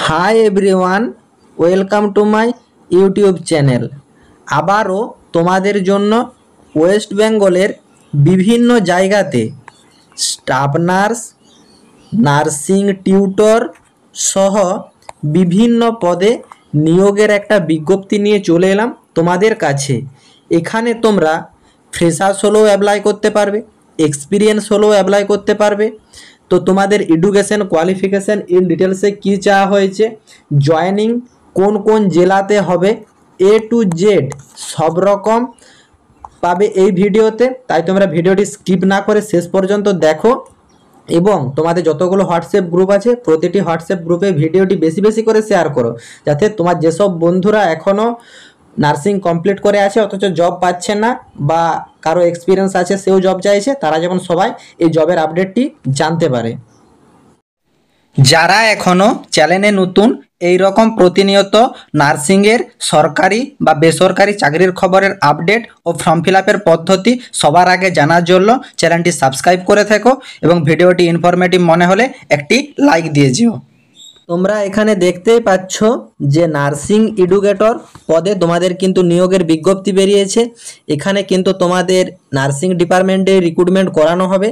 Hi everyone, welcome to my YouTube channel. আবারও তোমাদের জন্য ওয়েস্ট বেঙ্গলের বিভিন্ন জায়গাতে স্টাফ নার্স, নার্সিং টিউটর সহ বিভিন্ন পদে নিয়োগের একটা বিজ্ঞপ্তি নিয়ে চলে এলাম তোমাদের কাছে। এখানে তোমরা ফ্রেশার্স হলেও অ্যাপ্লাই করতে পারবে, এক্সপিরিয়েন্স হলেও অ্যাপ্লাই করতে পারবে। তো তোমাদের এডুকেশন কোয়ালিফিকেশান ইন ডিটেলসে কী চাওয়া হয়েছে, জয়েনিং কোন কোন জেলাতে হবে, এ টু জেড সব রকম পাবে এই ভিডিওতে। তাই তোমরা ভিডিওটি স্কিপ না করে শেষ পর্যন্ত দেখো এবং তোমাদের যতগুলো হোয়াটসঅ্যাপ গ্রুপ আছে প্রতিটি হোয়াটসঅ্যাপ গ্রুপে ভিডিওটি বেশি বেশি করে শেয়ার করো, যাতে তোমার যেসব বন্ধুরা এখনও নার্সিং কমপ্লিট করে আছে অথচ জব পাচ্ছে না বা কারো এক্সপিরিয়েন্স আছে সেও জব চাইছে, তারা যেমন সবাই এই জবের আপডেটটি জানতে পারে। যারা এখনও চ্যানেলে নতুন এই রকম প্রতিনিয়ত নার্সিংয়ের সরকারি বা বেসরকারি চাকরির খবরের আপডেট ও ফর্ম ফিল আপের পদ্ধতি সবার আগে জানার জন্য চ্যানেলটি সাবস্ক্রাইব করে থেকো এবং ভিডিওটি ইনফরমেটিভ মনে হলে একটি লাইক দিয়ে যেও। তোমরা এখানে দেখতেই পাচ্ছ যে নার্সিং এডুকেটর পদে তোমাদের কিন্তু নিয়োগের বিজ্ঞপ্তি বেরিয়েছে। এখানে কিন্তু তোমাদের নার্সিং ডিপার্টমেন্টে রিক্রুটমেন্ট করানো হবে।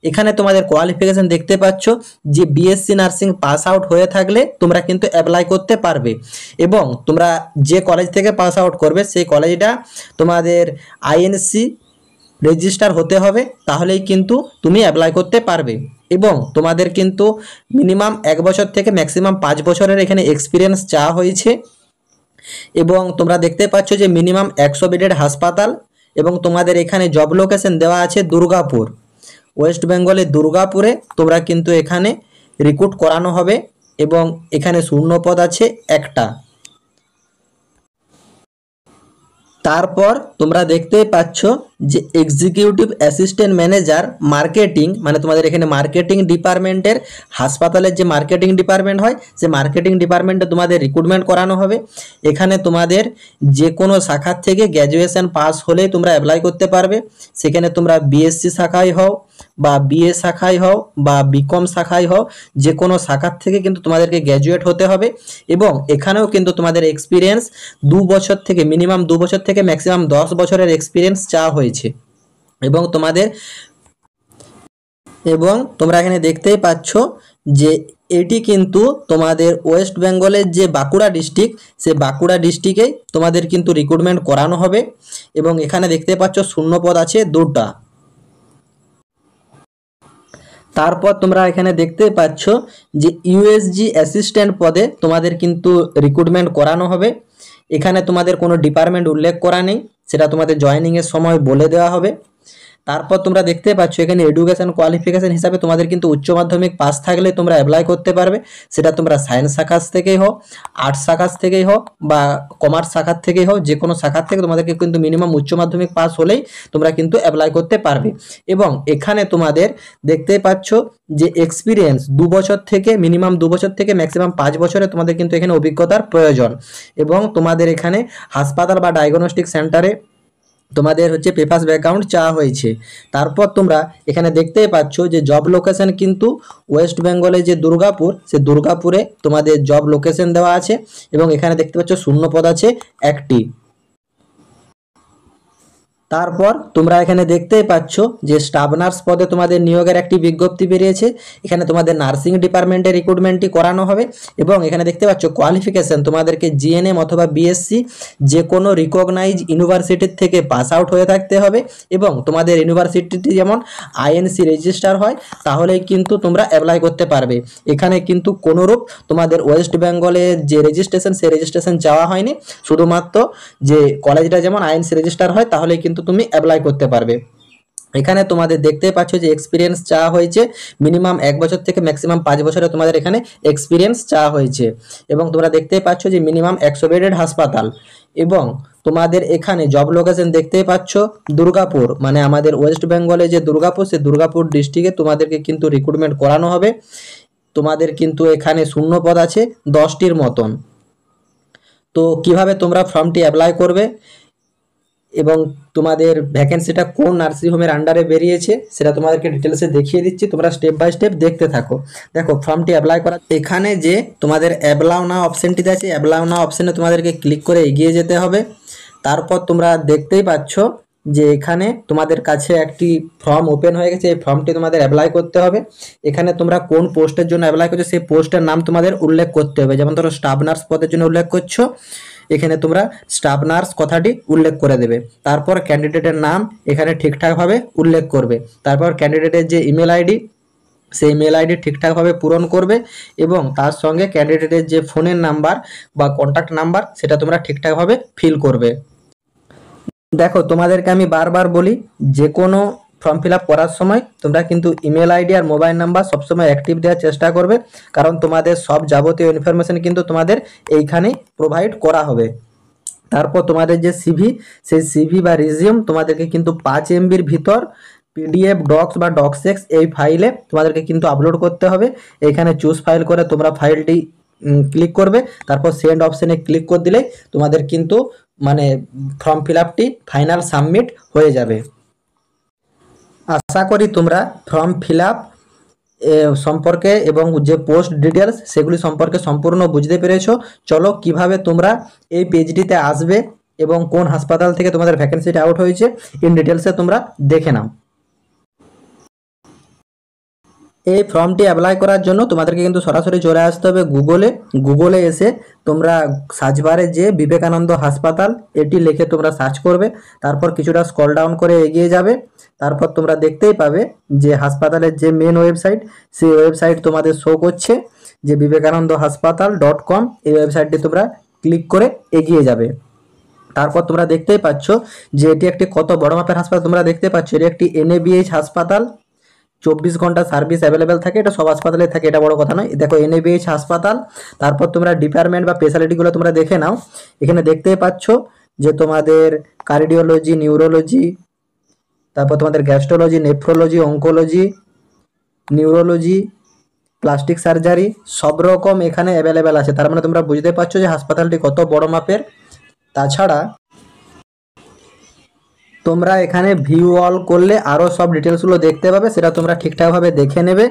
এখানে তোমাদের কোয়ালিফিকেশান দেখতে পাচ্ছ যে বিএসসি নার্সিং পাস আউট হয়ে থাকলে তোমরা কিন্তু অ্যাপ্লাই করতে পারবে এবং তোমরা যে কলেজ থেকে পাস আউট করবে সেই কলেজটা তোমাদের আইএনসি রেজিস্টার হতে হবে, তাহলেই কিন্তু তুমি অ্যাপ্লাই করতে পারবে। এবং তোমাদের কিন্তু মিনিমাম 1 বছর থেকে ম্যাক্সিমাম 5 বছরের এখানে এক্সপিরিয়েন্স চাওয়া হয়েছে। এবং তোমরা দেখতে পাচ্ছ যে মিনিমাম 100 বেডের হাসপাতাল এবং তোমাদের এখানে জব লোকেশন দেওয়া আছে দুর্গাপুর, ওয়েস্ট বেঙ্গলের দুর্গাপুরে তোমরা কিন্তু এখানে রিক্রুট করানো হবে এবং এখানে শূন্যপদ আছে একটা। তারপর তোমরা দেখতেই পাচ্ছ যে এক্সিকিউটিভ অ্যাসিস্ট্যান্ট ম্যানেজার মার্কেটিং, মানে তোমাদের এখানে মার্কেটিং ডিপার্টমেন্টের হাসপাতালের যে মার্কেটিং ডিপার্টমেন্ট হয় সে মার্কেটিং ডিপার্টমেন্টে তোমাদের রিক্রুটমেন্ট করানো হবে। এখানে তোমাদের যে কোনো শাখার থেকে গ্র্যাজুয়েশন পাস হলেই তোমরা অ্যাপ্লাই করতে পারবে। সেখানে তোমরা বিএসসি শাখায় হও বা বিএ শাখায় হও বা বিকম শাখায় হও, যে কোনো শাখার থেকে কিন্তু তোমাদেরকে গ্র্যাজুয়েট হতে হবে। এবং এখানেও কিন্তু তোমাদের এক্সপিরিয়েন্স 2 বছর থেকে মিনিমাম 2 বছর থেকে ম্যাক্সিমাম 10 বছরের এক্সপিরিয়েন্স চাওয়া হয়েছে। এবং তোমরা এখানে দেখতেই পাচ্ছ যে এটি কিন্তু তোমাদের ওয়েস্ট বেঙ্গলের যে বাঁকুড়া ডিস্ট্রিক্ট, সে বাঁকুড়া ডিস্ট্রিক্টেই তোমাদের কিন্তু রিক্রুটমেন্ট করানো হবে। এবং এখানে দেখতে পাচ্ছ শূন্যপদ আছে 2টা। তারপর তোমরা এখানে দেখতে পাচ্ছ যে ইউএসজি অ্যাসিস্ট্যান্ট পদে তোমাদের কিন্তু রিক্রুটমেন্ট করানো হবে। এখানে তোমাদের কোনো ডিপার্টমেন্ট উল্লেখ করা নেই, সেটা তোমাদের জয়েনিংয়ের সময় বলে দেওয়া হবে। তারপর তোমরা দেখতে পাচ্ছ এখানে এডুকেশন কোয়ালিফিকেশান হিসাবে তোমাদের কিন্তু উচ্চ মাধ্যমিক পাস থাকলে তোমরা অ্যাপ্লাই করতে পারবে। সেটা তোমরা সায়েন্স শাখার থেকেই হোক, আর্টস শাখার থেকেই হোক বা কমার্স শাখার থেকেই হোক, যে কোনো শাখার থেকে তোমাদেরকে কিন্তু মিনিমাম উচ্চ মাধ্যমিক পাস হলেই তোমরা কিন্তু অ্যাপ্লাই করতে পারবে। এবং এখানে তোমাদের দেখতেই পাচ্ছ যে এক্সপিরিয়েন্স 2 বছর থেকে মিনিমাম 2 বছর থেকে ম্যাক্সিমাম 5 বছরে তোমাদের কিন্তু এখানে অভিজ্ঞতার প্রয়োজন। এবং তোমাদের এখানে হাসপাতাল বা ডায়াগনস্টিক সেন্টারে তোমাদের হচ্ছে পেপারস ব্যাকগ্রাউন্ড চাওয়া হয়েছে। তারপর তোমরা এখানে দেখতেই পাচ্ছ যে জব লোকেশন কিন্তু ওয়েস্ট বেঙ্গলে যে দুর্গাপুর, সে দুর্গাপুরে তোমাদের জব লোকেশন দেওয়া আছে। এবং এখানে দেখতে পাচ্ছ শূন্যপদ আছে 1টি। তারপর তোমরা এখানে দেখতেই পাচ্ছ যে স্টাফ নার্স পদে তোমাদের নিয়োগের একটি বিজ্ঞপ্তি বেরিয়েছে। এখানে তোমাদের নার্সিং ডিপার্টমেন্টে রিক্রুটমেন্টটি করানো হবে। এবং এখানে দেখতে পাচ্ছ কোয়ালিফিকেশান তোমাদেরকে জিএনএম অথবা বিএসসি যে কোনো রিকগনাইজ ইউনিভার্সিটির থেকে পাস আউট হয়ে থাকতে হবে। এবং তোমাদের ইউনিভার্সিটিটি যেমন আইএনসি রেজিস্টার হয়, তাহলেই কিন্তু তোমরা অ্যাপ্লাই করতে পারবে। এখানে কিন্তু কোনোরূপ তোমাদের ওয়েস্ট বেঙ্গলের যে রেজিস্ট্রেশন সে রেজিস্ট্রেশন চাওয়া হয়নি, শুধুমাত্র যে কলেজটা যেমন আইএনসি রেজিস্টার হয় তাহলেই কিন্তু তুমি অ্যাপ্লাই করতে পারবে। এখানে তোমাদের দেখতে পাচ্ছ যে এক্সপিরিয়েন্স চাওয়া হয়েছে মিনিমাম 1 বছর থেকে ম্যাক্সিমাম 5 বছরে তোমাদের এখানে এক্সপিরিয়েন্স চাওয়া হয়েছে। এবং তোমরা দেখতেই পাচ্ছ যে মিনিমাম 100 বেডের হাসপাতাল। এবং তোমাদের এখানে জব লোকেশন দেখতেই পাচ্ছ দুর্গাপুর, মানে আমাদের ওয়েস্ট বেঙ্গলে যে দুর্গাপুর, সে দুর্গাপুর ডিস্ট্রিক্টে তোমাদেরকে কিন্তু রিক্রুটমেন্ট করানো হবে। তোমাদের কিন্তু এখানে শূন্যপদ আছে 10টির মতন। তো কিভাবে তোমরা ফর্মটি অ্যাপ্লাই করবে এবং তোমাদের ভ্যাকেন্সিটা কোন নার্সিংহোমের আন্ডারে বেরিয়েছে সেটা তোমাদেরকে ডিটেলসে দেখিয়ে দিচ্ছি, তোমরা স্টেপ বাই স্টেপ দেখতে থাকো। দেখো ফর্মটি অ্যাপ্লাই করা, এখানে যে তোমাদের অ্যাপ্লাই নাও অপশানটিতে আছে, অ্যাপ্লাই নাও অপশানে তোমাদেরকে ক্লিক করে এগিয়ে যেতে হবে। তারপর তোমরা দেখতেই পাচ্ছ যে এখানে তোমাদের কাছে একটি ফর্ম ওপেন হয়ে গেছে, এই ফর্মটি তোমাদের অ্যাপ্লাই করতে হবে। এখানে তোমরা কোন পোস্টের জন্য অ্যাপ্লাই করছো সেই পোস্টের নাম তোমাদের উল্লেখ করতে হবে। যেমন ধরো স্টাফ নার্স পদের জন্য উল্লেখ করছো, এখানে তোমরা স্টাফ নার্স কথাটি উল্লেখ করে দেবে। তারপর ক্যান্ডিডেটের নাম এখানে ঠিকঠাকভাবে উল্লেখ করবে। তারপর ক্যান্ডিডেটের যে ইমেল আইডি, সেই ইমেল আইডি ঠিকঠাকভাবে পূরণ করবে এবং তার সঙ্গে ক্যান্ডিডেটের যে ফোনের নাম্বার বা কন্ট্যাক্ট নাম্বার সেটা তোমরা ঠিকঠাকভাবে ফিল করবে। দেখো তোমাদেরকে আমি বারবার বলি, যে কোনো ফর্ম ফিল আপ করার সময় তোমরা কিন্তু ইমেল আইডি আর মোবাইল নাম্বার সবসময় অ্যাক্টিভ দেওয়ার চেষ্টা করবে, কারণ তোমাদের সব যাবতীয় ইনফরমেশন কিন্তু তোমাদের এইখানে প্রোভাইড করা হবে। তারপর তোমাদের যে সিভি, সেই সিভি বা রিজিউম তোমাদেরকে কিন্তু 5 MBর ভিতর পিডিএফ ডক্স বা ডক্সএক্স এই ফাইলে তোমাদেরকে কিন্তু আপলোড করতে হবে। এখানে চুজ ফাইল করে তোমরা ফাইলটি ক্লিক করবে, তারপর সেন্ড অপশানে ক্লিক করে দিলেই তোমাদের কিন্তু মানে ফর্ম ফিল আপটি ফাইনাল সাবমিট হয়ে যাবে। আশা করি তোমরা ফর্ম ফিল আপ সম্পর্কে এবং যে পোস্ট ডিটেলস সেগুলি সম্পর্কে সম্পূর্ণ বুঝতে পেরেছো। চলো কিভাবে তোমরা এই পেজটিতে আসবে এবং কোন হাসপাতাল থেকে তোমাদের ভ্যাকেন্সিটা আউট হয়েছে ইন ডিটেলসে তোমরা দেখে নাও। এই ফর্মটি অ্যাপ্লাই করার জন্য তোমাদেরকে কিন্তু সরাসরি চলে আসতে হবে গুগলে এসে তোমরা সার্চ বারে যে বিবেকানন্দ হাসপাতাল এটি লিখে তোমরা সার্চ করবে। তারপর কিছুটা স্ক্রল ডাউন করে এগিয়ে যাবে, তারপর তোমরা দেখতেই পাবে যে হাসপাতালের যে মেন ওয়েবসাইট, সেই ওয়েবসাইট তোমাদের শো করছে যে বিবেকানন্দ হাসপাতাল.com। এই ওয়েবসাইটটি তোমরা ক্লিক করে এগিয়ে যাবে। তারপর তোমরা দেখতেই পাচ্ছ যে এটি একটি কত বড় মাপের হাসপাতাল, তোমরা দেখতে পাচ্ছ এটি একটি NABH হাসপাতাল, 24 ঘন্টা সার্ভিস অ্যাভেলেবেল থাকে। এটা সব হাসপাতালে থাকে, এটা বড় কথা নয়। দেখো NABH হাসপাতাল, তারপর তোমরা ডিপার্টমেন্ট বা স্পেশালিটিগুলো তোমরা দেখে নাও। এখানে দেখতেই পাচ্ছ যে তোমাদের কার্ডিওলজি, নিউরোলজি, তারপর তোমাদের gastrology, nephrology, oncology, neurology, plastic surgery সব রকম এখানে অ্যাভেলেবেল আছে। তার মানে তোমরা বুঝতে পারছো যে হাসপাতালটি কত বড় মাপের। তাছাড়া তোমরা এখানে ভিউ অল করলে আরও সব ডিটেলসগুলো দেখতে পাবে, সেটা তোমরা ঠিকঠাকভাবে দেখে নেবে।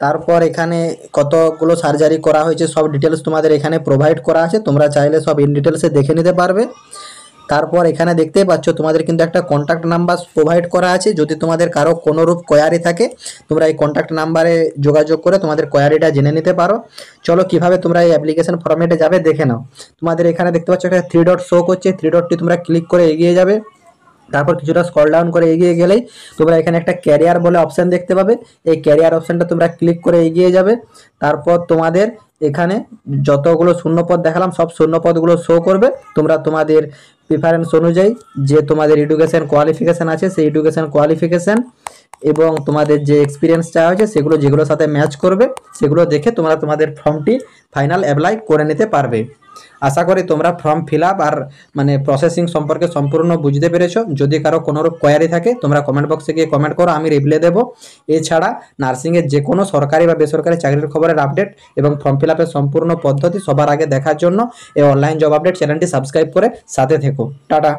তারপর এখানে কতগুলো সার্জারি করা হয়েছে সব ডিটেলস তোমাদের এখানে প্রোভাইড করা আছে, তোমরা চাইলে সব ইন ডিটেলসে দেখে নিতে পারবে। তারপর এখানে দেখতেই পাচ্ছ তোমাদের কিন্তু একটা কন্ট্যাক্ট নাম্বার প্রোভাইড করা আছে। যদি তোমাদের কারো কোনোরূপ কোয়ারি থাকে তোমরা এই কন্ট্যাক্ট নাম্বারে যোগাযোগ করে তোমাদের কোয়ারিটা জেনে নিতে পারো। চলো কিভাবে তোমরা এই অ্যাপ্লিকেশন ফরম্যাটে যাবে দেখে নাও। তোমাদের এখানে দেখতে পাচ্ছ একটা 3 ডট শো করছে, 3 ডটটি তোমরা ক্লিক করে এগিয়ে যাবে। তারপর কিছুটা স্ক্রল ডাউন করে এগিয়ে গেলেই তোমরা এখানে একটা ক্যারিয়ার বলে অপশান দেখতে পাবে, এই ক্যারিয়ার অপশানটা তোমরা ক্লিক করে এগিয়ে যাবে। তারপর তোমাদের এখানে যতগুলো শূন্যপদ দেখালাম সব শূন্যপদগুলো শো করবে। তোমরা তোমাদের প্রিফারেন্স অনুযায়ী যে তোমাদের এডুকেশন কোয়ালিফিকেশান আছে সেই এডুকেশন কোয়ালিফিকেশান এবং তোমাদের যে এক্সপিরিয়েন্স চাওয়া হয়েছে সেগুলো যেগুলোর সাথে ম্যাচ করবে সেগুলো দেখে তোমরা তোমাদের ফর্মটি ফাইনাল অ্যাপ্লাই করে নিতে পারবে। আশা করি তোমরা ফর্ম ফিল আপ আর মানে প্রসেসিং সম্পর্কে সম্পূর্ণ বুঝতে পেরেছো। যদি কারো কোনোরূপ কোয়ারি থাকে তোমরা কমেন্ট বক্সে গিয়ে কমেন্ট করো, আমি রিপ্লাই দেবো। এছাড়া নার্সিংয়ের যে কোনো সরকারি বা বেসরকারি চাকরির খবরের আপডেট এবং ফর্ম ফিল আপের সম্পূর্ণ পদ্ধতি সবার আগে দেখার জন্য এই অনলাইন জব আপডেট চ্যানেলটি সাবস্ক্রাইব করে সাথে থেকো। টাটা।